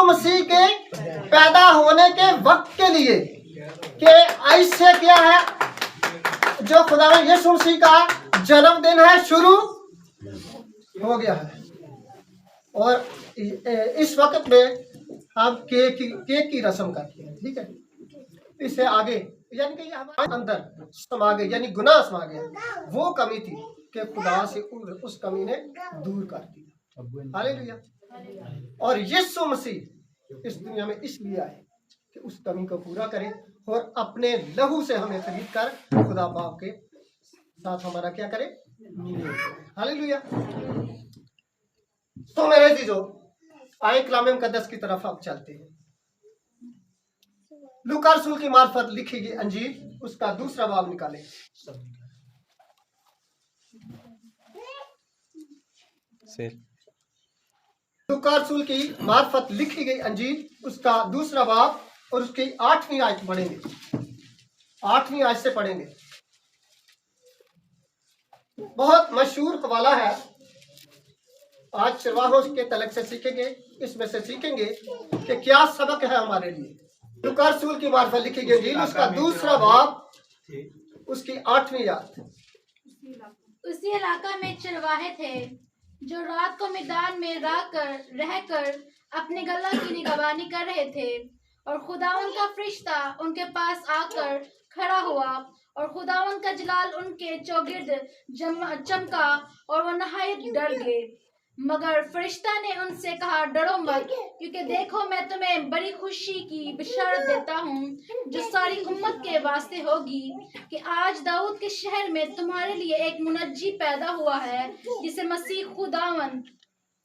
मसीह के पैदा होने के वक्त के लिए कि ऐसे क्या है, जो खुदा यीशु मसीह का जन्मदिन है शुरू हो गया है। और इस वक्त में हम केक की रस्म करते हैं, ठीक है। इससे आगे यानी कि हमारे अंदर समा गई, यानी गुनाह समा गया। वो कमी थी कि खुदा से उस कमी ने दूर कर दिया। हालेलुया। और यीशु मसीह इस दुनिया में इसलिए आए कि उस कमी को पूरा करे और अपने लहू से हमें खरीद कर खुदा बाप के साथ हमारा क्या करे, हालेलुया। तो मेरे अजीजों, आए कलाम मुकद्दस की तरफ अब चलते हैं। लूका रसूल की मार्फत लिखी गई अंजील, उसका दूसरा बाब निकाले। लूका रसूल की मार्फत लिखी गई अंजील, उसका दूसरा बाब और उसकी 8वीं आयत पढ़ेंगे। 8वीं आयत से पढ़ेंगे। बहुत मशहूर हवाला है, आज चरवाहों के तलक से सीखेंगे। इसमें से सीखेंगे कि क्या सबक है हमारे लिए। लूका रसूल की मार्फत लिखी गई अंजील, उसका दूसरा बाब, उसकी 8वीं आयत। उसी इलाका में चरवाहे थे जो रात को मैदान में रहकर अपने गल्ला की निगरानी कर रहे थे, और खुदावन का फरिश्ता उनके पास आकर खड़ा हुआ, और खुदावन का जलाल उनके चौगिर्द चमका और वो नहायत डर गए। मगर फरिश्ता ने उनसे कहा, डरो मत, क्योंकि देखो मैं तुम्हें बड़ी खुशी की बिशारत देता हूँ जो सारी उम्मत के वास्ते होगी, कि आज दाऊद के शहर में तुम्हारे लिए एक मुनज्जी पैदा हुआ है, जिसे मसीह खुदावन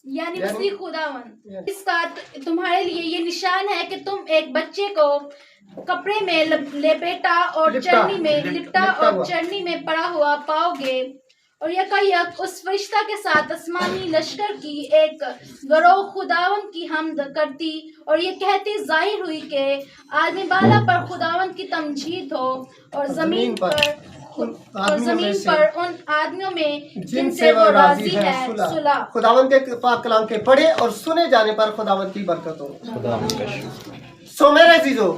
यानी मसीह खुदावन। इसका तुम्हारे लिए ये निशान है कि तुम एक बच्चे को कपड़े में लपेटा और चरनी में लिपटा और चरनी में पड़ा हुआ पाओगे। और यकायक उस फरिश्ता के साथ आसमानी लश्कर की एक गरोह खुदावन की हमद करती और ये कहती जाहिर हुई कि आदमी बाला पर खुदावन की तमजीद हो, और जमीन पर उन आदमियों में जिनसे वो राजी है सुलह। खुदावन के पाक कलाम के पढ़े और सुने जाने पर खुदावन की बरकत हो। सो मेरे अजीजों,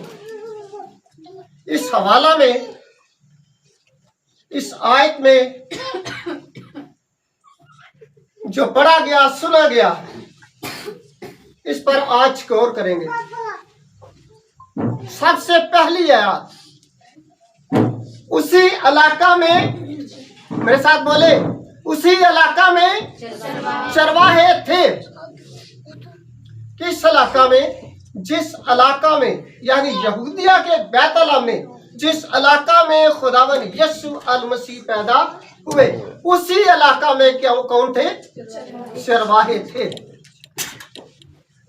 इस हवाला में, इस आयत में जो पढ़ा गया सुना गया, इस पर आज गौर करेंगे। सबसे पहली आयत, उसी इलाका में, मेरे साथ बोले, उसी इलाका में चरवाहे थे। किस इलाका में? जिस इलाका में, यानी यहूदिया के बैतलहम में, जिस इलाका में खुदावन यीशु अल मसीह पैदा हुए, उसी इलाका में क्या कौन थे? चरवाहे थे।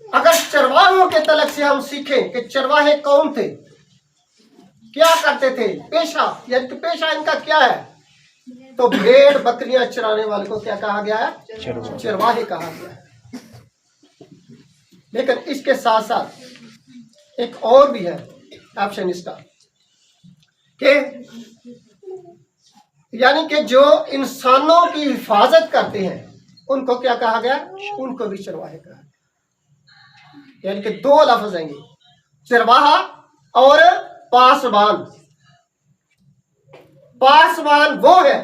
अगर चरवाहों के तलक से हम सीखें कि चरवाहे कौन थे, क्या करते थे, पेशा, यानी कि पेशा इनका क्या है, तो भेड़ बकरियां चराने वाले को क्या कहा गया है? चरवाहे कहा गया है। लेकिन इसके साथ साथ एक और भी है ऑप्शन इसका, कि यानी कि जो इंसानों की हिफाजत करते हैं उनको क्या कहा गया? उनको भी चरवाहे कहा। यानी कि दो लफ्ज आएंगे, चरवाहा और पासबान। पासबान वो है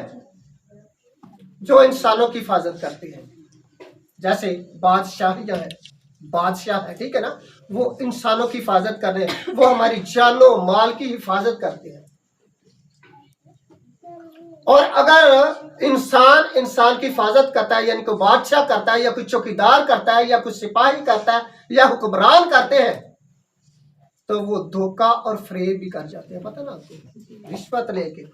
जो इंसानों की हिफाजत करते हैं, जैसे बादशाह है, बादशाह है, ठीक है ना, वो इंसानों की हिफाजत कर रहे हैं, वो हमारी जानो माल की हिफाजत करते हैं। और अगर इंसान की हिफाजत करता है, यानी कोई बादशाह करता है, या कोई चौकीदार करता है, या कोई सिपाही करता है, या हुक्मरान करते हैं, तो वो धोखा और फ्रेब भी कर जाते हैं। पता ना आपको, रिश्वत लेके,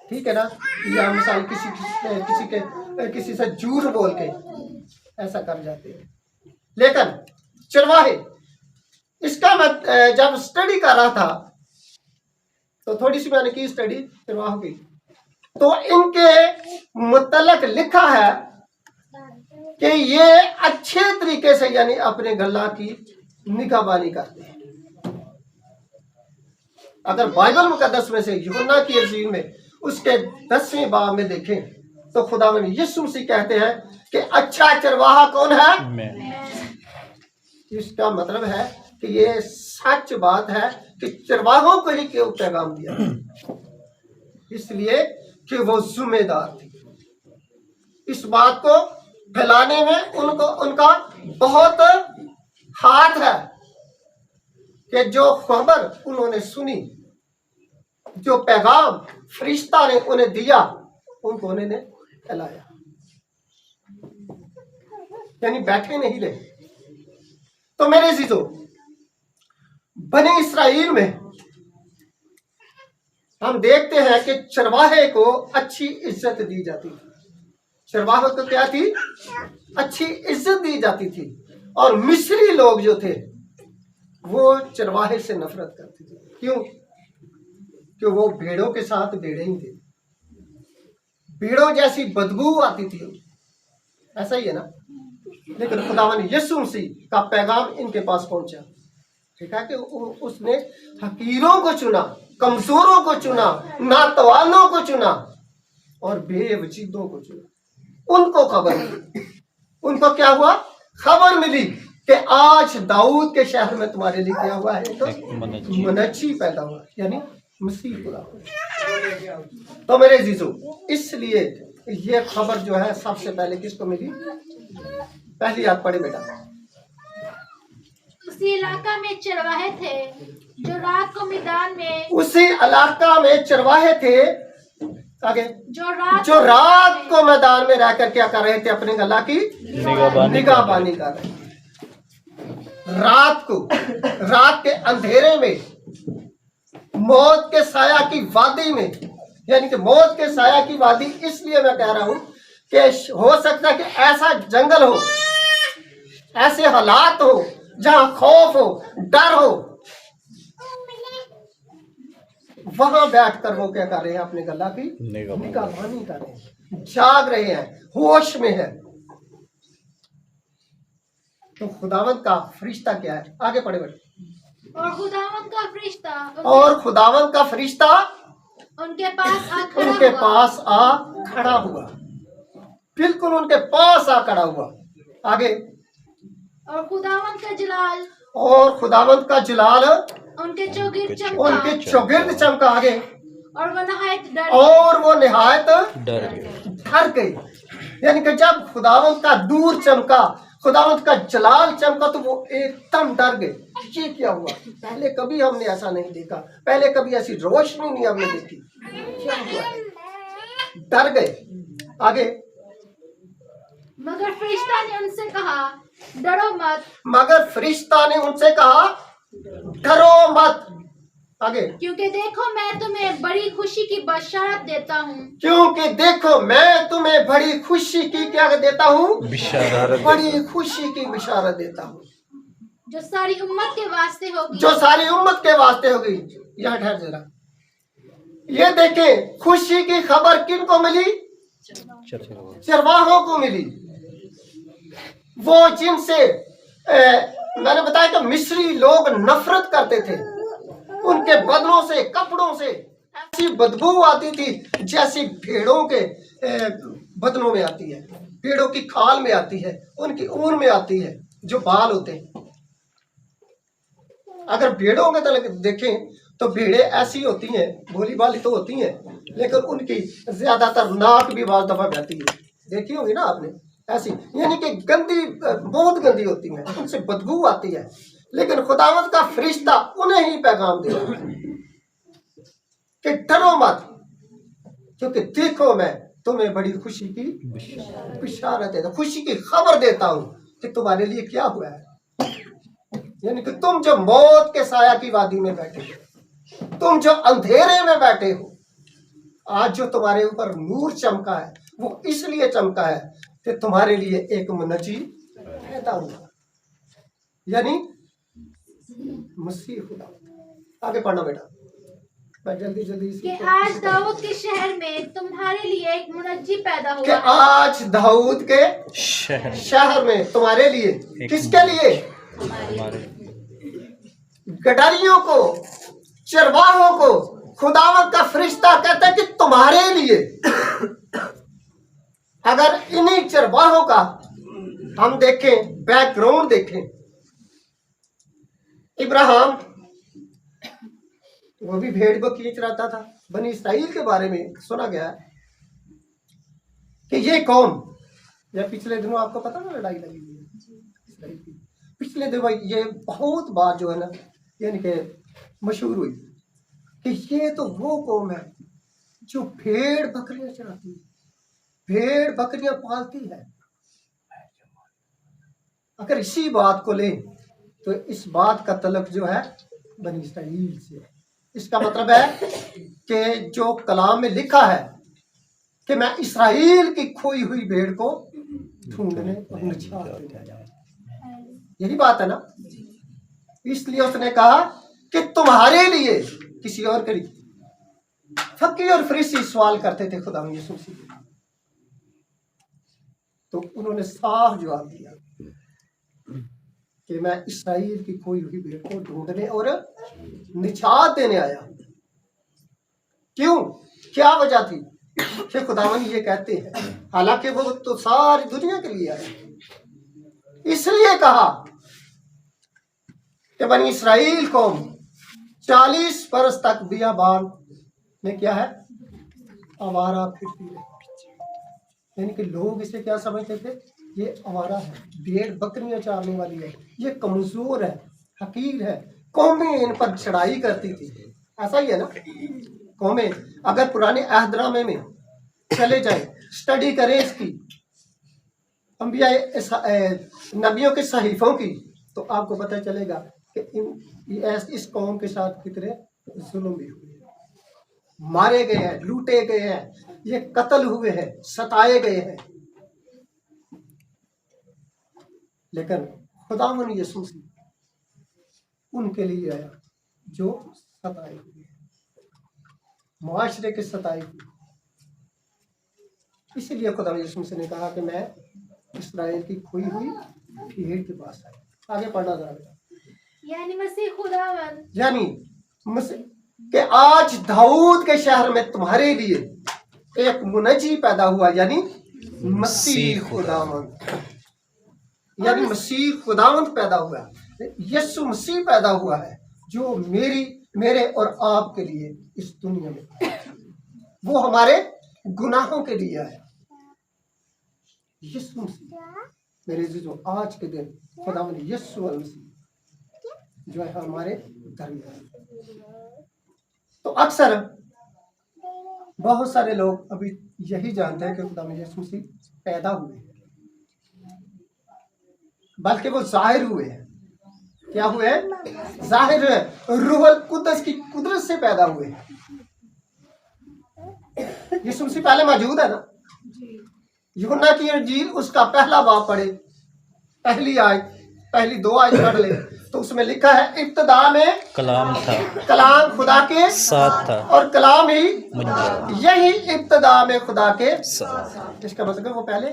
ठीक है ना, या मिसाल किसी से झूठ बोल के ऐसा कर जाते हैं। लेकिन चरवाहे, इसका मैं जब स्टडी कर रहा था तो थोड़ी सी मैंने की स्टडी चरवाहों की, तो इनके मुतल्लक लिखा है कि ये अच्छे तरीके से, यानी अपने गल्ला की निगहबानी करते हैं। अगर बाइबल मुकद्दस में से यूहन्ना की इंजील में उसके 10वें बाब में देखें तो खुदावंद यीशु मसीह कहते हैं कि अच्छा चरवाहा कौन है? इसका मतलब है कि ये सच बात है कि चरवाहों को ही क्यों पैगाम दिया, इसलिए कि वो जिम्मेदार थे। इस बात को फैलाने में उनका बहुत हाथ है कि जो खबर उन्होंने सुनी, जो पैगाम फरिश्ता ने उन्हें दिया, उनको उन्होंने फैलाया, यानी बैठे नहीं रहे। तो मेरे अजीजों, बनी इसराइल में हम देखते हैं कि चरवाहे को अच्छी इज्जत दी जाती थी। चरवाहे को क्या थी? अच्छी इज्जत दी जाती थी। और मिस्री लोग जो थे वो चरवाहे से नफरत करते थे। क्यों? कि वो भेड़ों के साथ भेड़े ही थे, भेड़ों जैसी बदबू आती थी, ऐसा ही है ना। लेकिन खुदावन यीशु मसीह का पैगाम इनके पास पहुंचा। ठीक है कि उसने हकीरों को चुना, कमजोरों को चुना, नातवानों को चुना और बेवजीदों को चुना। उनको खबर मिली, उनको क्या हुआ? खबर मिली कि आज दाऊद के शहर में तुम्हारे लिए क्या हुआ है? तो मनच्छी पैदा हुआ, यानी मसीह खुदा। तो मेरे जीजो, इसलिए ये खबर जो है सबसे पहले किसको मिली? पहली याद पढ़े बेटा। उसी इलाका में चरवाहे थे जो रात को मैदान में, उसी इलाका में चरवाहे थे, आगे, जो रात को मैदान में रहकर क्या कर रहे थे? अपनी गला की निगाहबानी कर रहे थे। रात के अंधेरे में, मौत के साया की वादी में, यानी कि मौत के साया की वादी इसलिए मैं कह रहा हूं कि हो सकता है कि ऐसा जंगल हो, ऐसे हालात हो जहां खौफ हो, डर हो, वहां बैठकर वो क्या कर रहे हैं? अपने गला की निगाहबानी कर रहे हैं, जाग रहे हैं, होश में है। तो खुदावंत का फरिश्ता क्या है? आगे पढ़े बेटे। और खुदावंत का फरिश्ता उनके पास आ खड़ा हुआ, बिल्कुल उनके पास आ खड़ा हुआ। आगे। और खुदावंत का जलाल उनके चौगिर्द चमका। आगे। और वो नहायत डर गए, यानी कि जब खुदावंत का दूर चमका, खुदावंत का जलाल चमका, तो वो एकदम डर गए। ये क्या हुआ? पहले कभी हमने ऐसा नहीं देखा, पहले कभी ऐसी रोशनी नहीं हमने देखी, क्या हुआ? डर गए। आगे। मगर फरिश्ता ने उनसे कहा, डरो मत। आगे। क्योंकि देखो मैं तुम्हें बड़ी खुशी की बशारत देता हूँ। क्या देता हूँ? बड़ी खुशी की बिशारत देता हूँ, जो सारी उम्मत के वास्ते होगी। यहाँ ठहर जरा, ये देखें, खुशी की खबर किन को मिली? चरवाहों को मिली। वो जिनसे मैंने बताया कि मिस्री लोग नफरत करते थे, उनके बदनों से, कपड़ों से ऐसी बदबू आती थी जैसी भेड़ों के बदनों में आती है, भेड़ों की खाल में आती है, उनकी ऊन में आती है, जो बाल होते हैं। अगर भेड़ों के तरह देखें तो भेड़े ऐसी होती हैं, भोली भाली तो होती हैं, लेकिन उनकी ज्यादातर नाक भी बाज दफा बहती है, देखी होगी ना आपने, ऐसी, यानी कि गंदी, बहुत गंदी होती हैं, उनसे बदबू आती है। लेकिन खुदावंत का फरिश्ता उन्हें ही पैगाम दिया कि डरो मत, क्योंकि देखो मैं तुम्हें बड़ी खुशी की बिशारत देता, खुशी की खबर देता हूं कि तुम्हारे लिए क्या हुआ है। यानी कि तुम जो मौत के साया की वादी में बैठे हो, तुम जो अंधेरे में बैठे हो, आज जो तुम्हारे ऊपर नूर चमका है, वो इसलिए चमका है कि तुम्हारे लिए एक मुनज्जी पैदा हुआ, यानी मसीह खुदा। आगे पढ़ना बेटा, मैं जल्दी कि आज दाऊद के शहर में तुम्हारे लिए एक मुनज्जी पैदा हुआ। कि आज दाऊद के शहर में तुम्हारे लिए, किसके लिए? गडारियों को, चरवाहों को खुदावंत का फरिश्ता कहता है कि तुम्हारे लिए। अगर इन्हीं चरवाहों का हम देखें, बैकग्राउंड देखें, इब्राहिम वो भी भेड़ बकरी चराता था। बनी इसराइल के बारे में सुना गया है कि ये कौम, या पिछले दिनों आपको पता ना लड़ाई लगी हुई है पिछले दिनों, ये बहुत बार जो है ना यानी कि मशहूर हुई कि ये तो वो कौम है जो भेड़ बकरियां चराती है, भेड़ बकरियां पालती है। अगर इसी बात को लें तो इस बात का तल्लुक जो है बनी इसराइल से है। इसका मतलब है कि जो कलाम में लिखा है कि मैं इसराइल की खोई हुई भेड़ को ढूंढने और निछाड़ देने आया, यही बात है ना। इसलिए उसने कहा कि तुम्हारे लिए, किसी और के लिए। फकीर और फरीसी सवाल करते थे खुदा यीशु मसीह, तो उन्होंने साफ जवाब दिया कि मैं इसराइल की खोई हुई भेड़ को ढूंढने और निछाड़ देने आया। क्यों, क्या वजह थी कि खुदावन ये कहते हैं, हालांकि वो तो सारी दुनिया के लिए आए। इसलिए कहा कि बनी इसराइल को 40 बरस तक बियाबान में क्या है, आवारा फिरती रही। यानी कि लोग इसे क्या समझते थे, ये आवारा है, भेड़ बकरियां चारने वाली है, ये कमजोर है, हकीर है। कौमें इन पर चढ़ाई करती थी। ऐसा ही है ना, कौमें अगर पुराने अहदनामे में चले जाए, स्टडी करें इसकी, अंबिया नबियों के सहीफों की, तो आपको पता चलेगा कि इस कौम के साथ कितने जुल्म भी हुए, मारे गए हैं, लूटे गए हैं, ये कत्ल हुए हैं, सताए गए हैं। लेकिन खुदावन यीशु उनके लिए आया जो सताए हुए हैं, मुआशरे के सताए हुए। इसीलिए खुदावन यीशु ने कहा कि मैं इस्राएल की खोई हुई भेड़ के पास आया। आगे पढ़ना जरा। यानी मसीह खुदावन, यानी मसीह कि आज दाऊद के शहर में तुम्हारे लिए एक मुनजी पैदा हुआ, यानी मसीह खुदावंद, यानी मसीह खुदावंद पैदा हुआ। यीशु मसीह पैदा हुआ है जो मेरे और आपके लिए इस दुनिया में, वो हमारे गुनाहों के लिए आया। यीशु मसीह मेरे जो आज के दिन खुदावंद यीशु मसीह जो है हमारे दरमियान। तो अक्सर बहुत सारे लोग अभी यही जानते हैं कि खुदावंद यीशु मसीह पैदा हुए, बल्कि वो जाहिर हुए हैं। क्या हुए हैं? जाहिर है, रूहुल कुद्दस की कुदरत से पैदा हुए। यीशु मसीह पहले मौजूद है ना। यूहन्ना की इंजील उसका पहला बाब पढ़े, पहली 2 आयत पढ़ ले, तो उसमें लिखा है इब्तिदा में कलाम था, कलाम खुदा के साथ था और कलाम ही यही इब्तिदा में खुदा के साथ। इसका मतलब वो पहले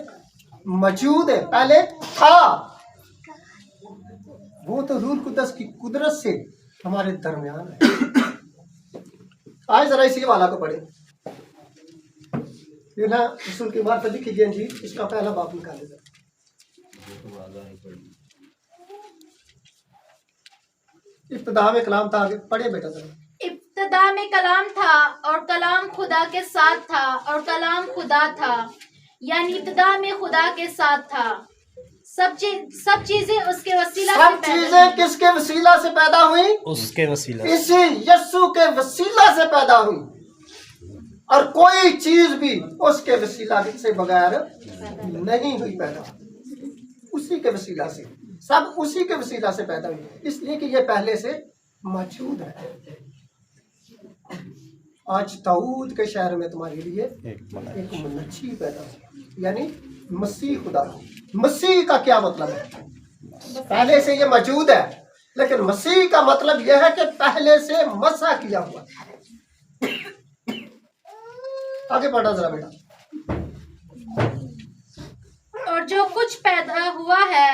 मौजूद है, पहले था। वो तो रूह कुद्दस की कुदरत से हमारे दरमियान है। आज जरा इसी वाला को पढ़े, यूहन्ना रसूल की मार्फत लिखी गई इंजील, इसका पहला बाब निकाले जरा। इब्तिदा में कलाम था, आगे पढ़े बेटा जरा। इब्तिदा में कलाम था और कलाम खुदा के साथ था और कलाम खुदा था, यानी इब्तिदा में खुदा के साथ था। सब चीजें उसके वसीला से पैदा, चीजें किसके वसीला से पैदा हुई? उसके वसीला, इसी यीशु के वसीला से पैदा हुई। और कोई चीज भी उसके वसीला से बगैर नहीं हुई पैदा, उसी के वसीला से, सब उसी के वसीला से पैदा हुई, इसलिए कि ये पहले से मौजूद है। आज दाऊद के शहर में तुम्हारे लिए एक मुनज्जी पैदा हुई, यानी मसीह खुदा। मसीह का क्या मतलब है? पहले से ये मौजूद है, लेकिन मसीह का मतलब यह है कि पहले से मसा किया हुआ। आगे पढ़ा जरा बेटा। और जो कुछ पैदा हुआ है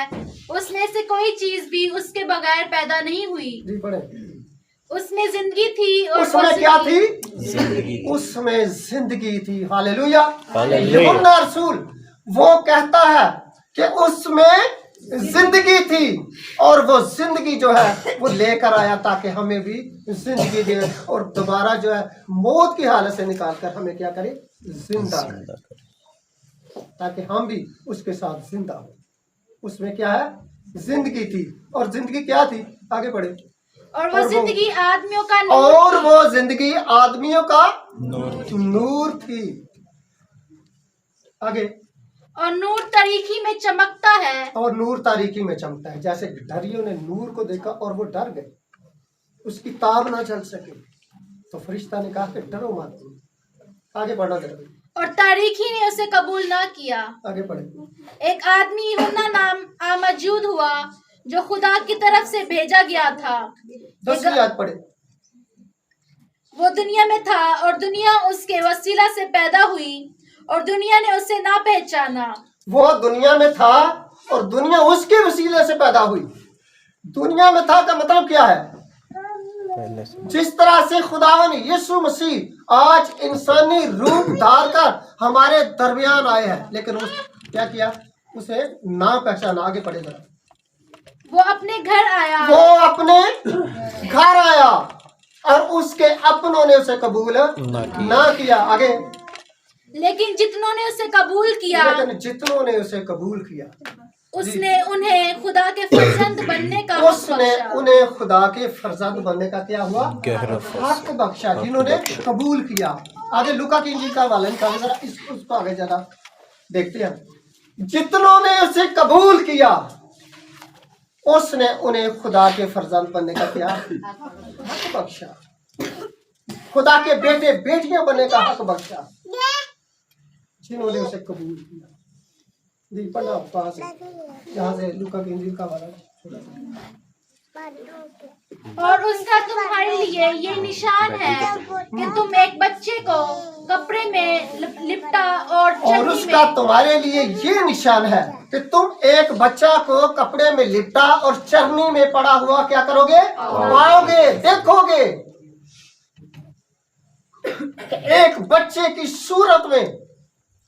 उसमें से कोई चीज भी उसके बगैर पैदा नहीं हुई। जी पढ़े। उसमें जिंदगी थी और उसमें क्या थी? जिंदगी। उसमें जिंदगी थी। हालेलुया। यूहन्ना रसूल वो कहता है कि उसमें जिंदगी थी और वो जिंदगी जो है वो लेकर आया ताकि हमें भी जिंदगी दे और दोबारा जो है मौत की हालत से निकालकर हमें क्या करे, जिंदा करे, ताकि हम भी उसके साथ जिंदा हो। उसमें क्या है, जिंदगी थी और जिंदगी क्या थी, आगे बढ़े। और वो जिंदगी आदमियों का नूर और वो जिंदगी आदमियों का नूर थी। आगे। और नूर तारीकी में चमकता है। और नूर तारीकी में चमकता है। जैसे डरियों ने नूर को देखा और वो डर गए, उसकी ताब ना चल सके, तो फरिश्ता ने कहा कि डरो मत। आगे बढ़ना जरा। और तारीकी ने उसे कबूल ना किया। आगे बढ़े। एक आदमी यूहन्ना नाम मौजूद हुआ जो खुदा की तरफ से भेजा गया था। 10वीं आयत पढ़े। वो दुनिया में था और दुनिया उसके वसीला से पैदा हुई और दुनिया ने उसे ना पहचाना। वो दुनिया में था और दुनिया उसके वसीले से पैदा हुई। दुनिया में था का मतलब क्या है, जिस तरह से खुदावन यीशु मसीह आज इंसानी रूप धार कर हमारे दरमियान आए हैं, लेकिन उस क्या किया, उसे ना पहचाना। आगे पढ़े जरा। वो अपने घर आया। वो अपने घर आया और उसके अपनों ने उसे कबूल ना किया। आगे। लेकिन जितनों ने उसे कबूल किया, लेकिन जितनों ने उसे कबूल किया, उसने उन्हें खुदा के फर्जंद बनने का उसने उन्हें खुदा के फर्जंद बनने का क्या हुआ, हक बख्शा, जिन्होंने कबूल किया। आगे लूका की इंजील का वाला निकालो जरा, उसको आगे जरा देखते हैं। जितनों ने उसे कबूल किया उसने उन्हें खुदा के फर्जंद बनने का क्या हक बख्शा, खुदा के बेटे बेटियां बनने का हक बख्शा, जिन्होंने उसे कबूल किया। पढ़ना पास यहाँ से लूका की इंजील का वाला थोड़ा सा। और उसका तुम्हारे लिए ये निशान है कि तुम एक बच्चे को कपड़े में लिपटा और उसका तुम्हारे लिए ये निशान है कि तुम एक बच्चा को कपड़े में लिपटा और चरनी में पड़ा हुआ क्या करोगे, पाओगे, देखोगे। एक बच्चे की सूरत में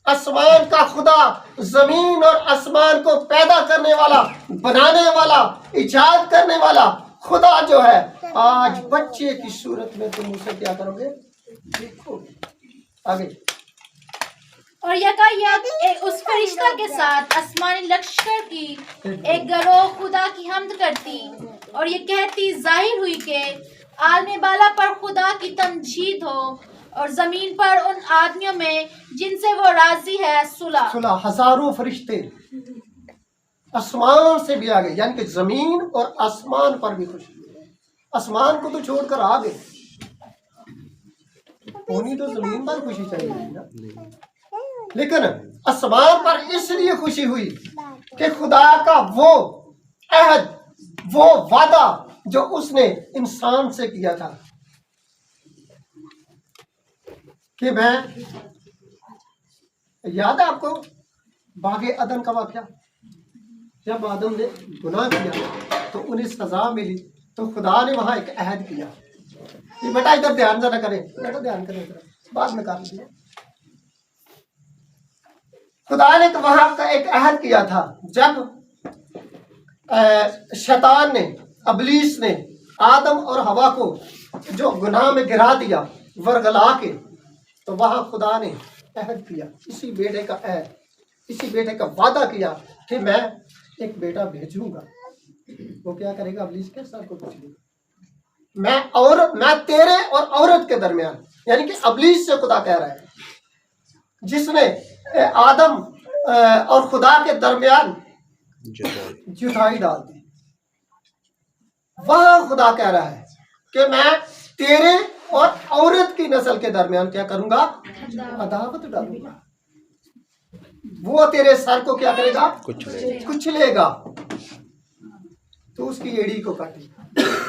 आसमान का खुदा, जमीन और आसमान को पैदा करने वाला, बनाने वाला, इजाद करने वाला खुदा जो है, आज बच्चे की सूरत में तुम उसे क्या करोगे, देखोगे। आगे। और यकायक उस फरिश्ता के साथ आसमानी लश्कर की एक गिरोह खुदा की हम्द करती और ये कहती जाहिर हुई कि आलमे बाला पर खुदा की तमजीद हो और जमीन पर उन आदमियों में जिनसे वो राजी है सुलह। हजारों फरिश्ते आसमान से भी आ गए, यानी कि जमीन और आसमान पर भी खुशी। आसमान को तो छोड़कर आ गए, होनी तो जमीन पर खुशी चाहिए ना, लेकिन आसमान पर इसलिए खुशी हुई कि खुदा का वो अहद, वो वादा जो उसने इंसान से किया था कि मैं, याद है आपको बागे अदन का वाक़या, जब आदम ने गुनाह किया तो उन्हें सजा मिली, तो खुदा ने वहां एक अहद किया कि बेटा इधर ध्यान जरा करें, बेटा ध्यान करें, बाद में कर दिया। खुदा ने तो वहां का एक अहद किया था, जब शैतान ने, इब्लीस ने आदम और हवा को जो गुनाह में गिरा दिया वरगला के, तो वहां खुदा ने अहद किया, इसी बेटे का अहद, इसी बेटे का वादा किया कि मैं एक बेटा भेजूंगा, वो क्या करेगा, इब्लीस के सर को कुछ नहीं। मैं तेरे और औरत के दरमियान, यानी कि इब्लीस से खुदा कह रहा है, जिसने आदम और खुदा के दरमियान जुदाई डाल दी, वहां खुदा कह रहा है कि मैं तेरे और औरत की नस्ल के दरमियान क्या करूंगा, अदावत डालूंगा। वो तेरे सर को क्या करेगा, कुचलेगा, तो उसकी एड़ी को काटेगा,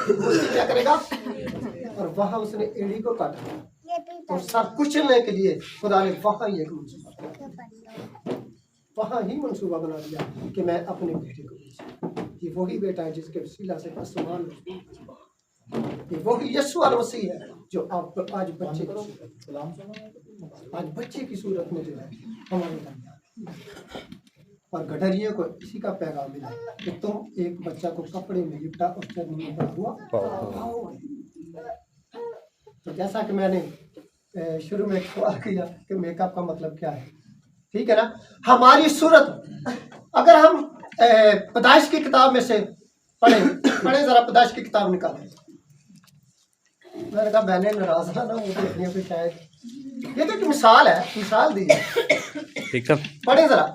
उसकी क्या करेगा, और वहां उसने एड़ी को काटा, तो सर कुचलने के लिए खुदा ने वहां ही मंसूबा बना दिया कि मैं अपने बेटे को भेजूं। ये वही बेटा है जिसके वसीला से आसमान, ये वही यीशु अलैहि मसीह है जो आप आज बच्चे की सूरत में जो है हमारे दरमियान। और गडरिये को इसी का पैगाम मिला कि तुम एक बच्चा को कपड़े में लिपटा और चरनी में बना हुआ पाओ। तो जैसा कि मैंने शुरू में सवाल किया कि मेकअप का मतलब क्या है, ठीक है ना। हमारी सूरत अगर हम पैदाइश की किताब में से पढ़े जरा पैदाइश की किताब निकालें। मैंने कहा बहने नाराज ना वो देखने पे शायद ये तो एक मिसाल है, मिसाल दी है, ठीक है। पढ़े जरा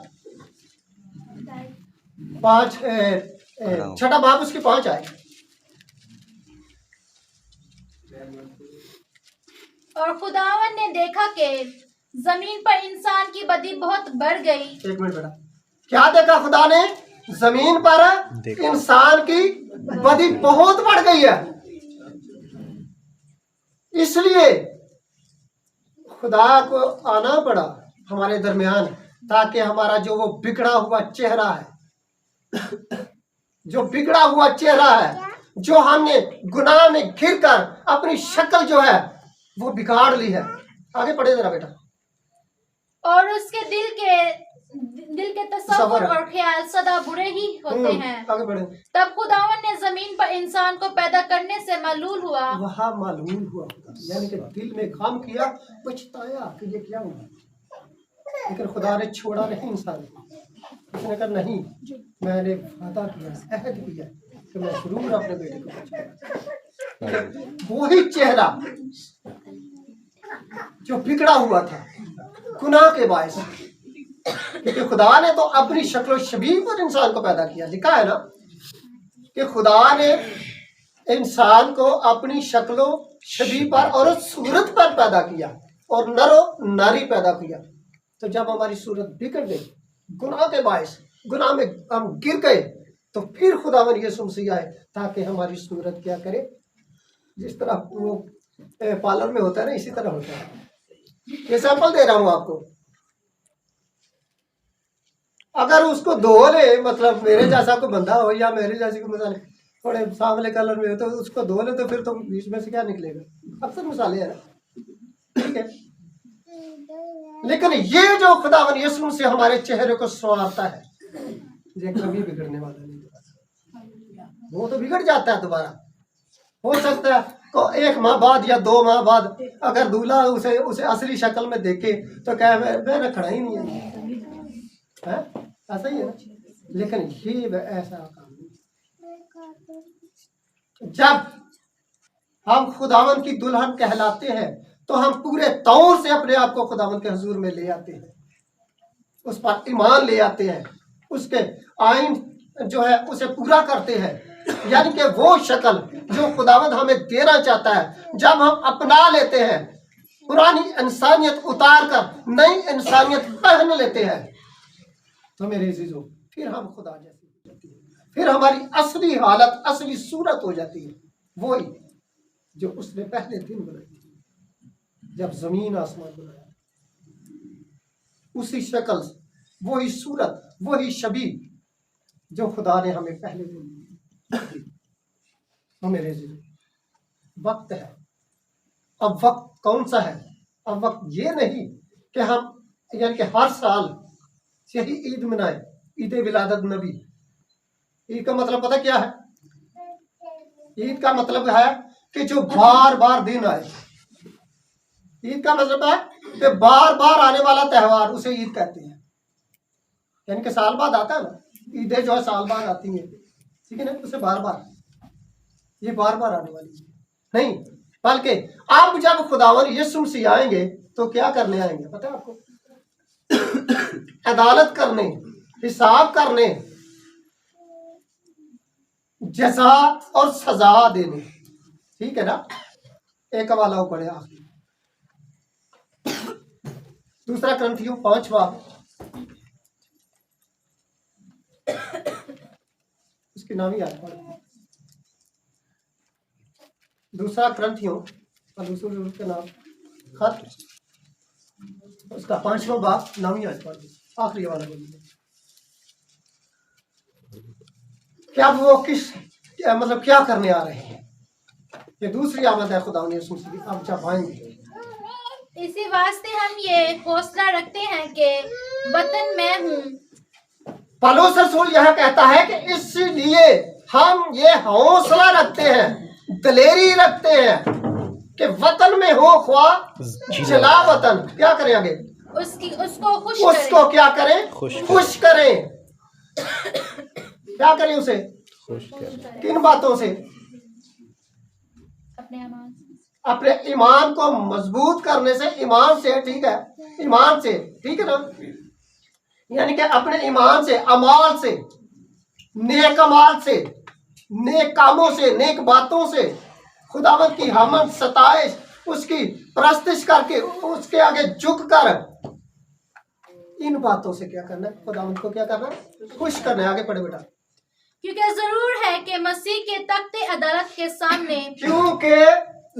5 छठा बाब उसकी 5 आए। और खुदावन ने देखा कि जमीन पर इंसान की बदी बहुत बढ़ गई। एक मिनट बेटा, क्या देखा खुदा ने? जमीन पर इंसान की बदी बहुत बढ़ गई है। इसलिए खुदा को आना पड़ा हमारे दरमियान ताकि हमारा जो वो बिगड़ा हुआ चेहरा है, जो बिगड़ा हुआ चेहरा है, जो हमने गुनाह में घिर कर अपनी शक्ल जो है वो बिगाड़ ली है। आगे पढ़े जरा बेटा। और उसके दिल के तसव्वुर और ख्याल सदा बुरे ही होते हैं। आगे बढ़े। तब खुदावन ने जमीन पर इंसान को पैदा करने से मालूल हुआ, वहाँ मालूम हुआ, यानी कि दिल में काम किया, पछताया कि ये क्या हुआ। लेकिन खुदा ने छोड़ा नहीं इंसान को। उसने कहा नहीं, मैंने वादा किया, अहद किया कि मैं जरूर अपने बेटे को बचाऊंगा। वही चेहरा जो बिगड़ा हुआ था गुनाह के बायस, क्योंकि खुदा ने तो अपनी शक्ल शबीह पर इंसान को पैदा किया। लिखा है ना कि खुदा ने इंसान को अपनी शक्लो शबीह पर और सूरत पर पैदा किया और नरो नारी पैदा किया। तो जब हमारी सूरत बिगड़ गई गुनाह के बायस, गुनाह में हम गिर गए, तो फिर खुदावन यीशु मसीह आए ताकि हमारी सूरत क्या करे, जिस तरह वो पार्लर में होता है ना, इसी तरह होता है। ये सैंपल दे रहा हूं आपको। अगर उसको धो ले, मतलब मेरे जैसा कोई बंदा हो या मेरे जैसे को मसाले थोड़े सांवले कलर में हो, तो उसको धो ले तो फिर तो बीच में से क्या निकलेगा? अक्सर मसाले है ना, ठीक है। लेकिन ये जो खुदावन यीशु से हमारे चेहरे को संवारता है, ये कभी बिगड़ने वाला नहीं। वो तो बिगड़ जाता है दोबारा। हो सकता है को 1 माह बाद या 2 माह बाद अगर दूल्हा उसे असली शक्ल में देखे तो कहे मैंने खड़ा ही नहीं है, ऐसा ही है। लेकिन ये ऐसा काम नहीं। जब हम खुदावन की दुल्हन कहलाते हैं तो हम पूरे तौर से अपने आप को खुदावन के हुजूर में ले आते हैं, उस पर ईमान ले आते हैं, उसके आइन जो है उसे पूरा करते हैं। यानी कि वो शक्ल जो खुदावंद हमें देना चाहता है, जब हम अपना लेते हैं, पुरानी इंसानियत उतार कर नई इंसानियत पहन लेते हैं, तो मेरे अजीजों फिर हम खुदा जैसे हो जाती है। फिर हमारी असली हालत, असली सूरत हो जाती है वही जो उसने पहले दिन बनाई थी, जब जमीन आसमान बनाया। उसी शक्ल, वही सूरत, वही शबी जो खुदा ने हमें पहले दिन दी। तो मेरे वक्त है। अब वक्त कौन सा है? अब वक्त ये नहीं कि हम यानी कि हर साल यही ईद मनाए, ईद विलादत नबी। ईद का मतलब पता क्या है? ईद का मतलब है कि जो बार बार दिन आए। ईद का मतलब है कि बार बार आने वाला त्यौहार, उसे ईद कहते हैं। यानी कि साल बाद आता है ना, ईदें जो है साल बाद आती हैं, ठीक है ना, उसे बार बार, ये बार बार आने वाली नहीं, बल्कि अब जब खुदावन यीशु मसीह आएंगे तो क्या करने आएंगे पता है आपको? अदालत करने, हिसाब करने, जज़ा और सजा देने, ठीक है ना। एक हवाला पढ़े आखिर, 2 कुरिन्थियों 5वां, उसकी नाम ही याद पड़े। 2 कुरिन्थियों का नाम खत, उसका 5वां बाब, नाम ही याद पड़े, आखिरी वाला बोलिए। क्या वो मतलब क्या करने आ रहे हैं? ये दूसरी आमद है खुदा ने उसमें अब जब आएंगे। इसी वास्ते हम ये हौसला रखते हैं कि वतन मैं हूँ पौलुस रसूल यह कहता है कि इसलिए हम ये हौसला रखते हैं, दलेरी रखते हैं कि वतन में हो ख्वा जिला वतन, क्या करें आगे, उसको खुश उसको करें। क्या करें, खुश करें। क्या करें उसे, किन बातों से, अपने अमान से। अपने ईमान को मजबूत करने से, ईमान से, ठीक है, ईमान से, ठीक है ना, यानी कि अपने ईमान से, अमाल से, नेक अमाल से, नेक कामों से, नेक बातों से, खुदावंद की हमद सताइश, उसकी प्रस्तिश करके, उसके आगे झुक कर, इन बातों से क्या करना है, खुदावंद को क्या करना है, खुश करना है। आगे पढ़े बेटा। क्योंकि जरूर है कि मसीह के तख्ते अदालत के सामने, क्योंकि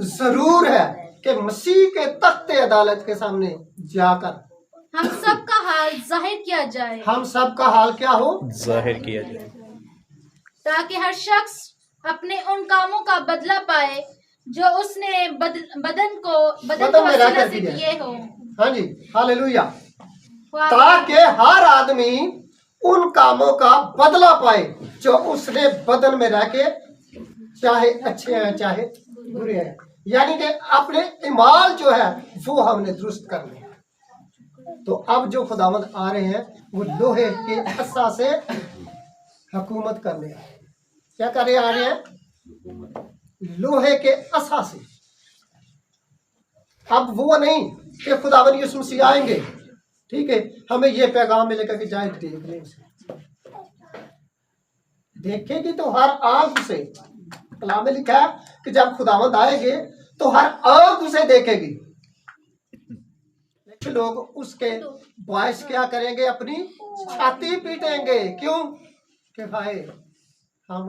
जरूर है कि मसीह के तख्ते अदालत के सामने जाकर हम सब का हाल जाहिर किया जाए, हम सब का हाल क्या हो, जाहिर किया जाए, ताकि हर शख्स अपने उन कामों का बदला पाए जो उसने बदन को में रहकर वसीला से किया। किए हो। हाँ जी, हालेलुया। ताकि हर आदमी उन कामों का बदला पाए जो उसने बदन में रह के, चाहे अच्छे हैं चाहे बुरे हैं, यानी कि अपने ईमान जो है वो हमने दुरुस्त करने हैं। तो अब जो खुदावंद आ रहे हैं वो लोहे के अस्सा से हुकूमत करने हैं। क्या कर रहे आ रहे हैं, लोहे के अस्सा से। अब वो नहीं कि खुदावंद यीशु मसीह आएंगे, ठीक है, हमें ये पैगाम मिलेगा कि जाए देख लें उसे, देखेगी तो हर आंख से, कलाम में लिखा है कि जब खुदावंद आएंगे तो हर आंख उसे देखेगी। लेकिन लोग उसके बायस क्या करेंगे, अपनी छाती पीटेंगे। क्यों कि भाई हम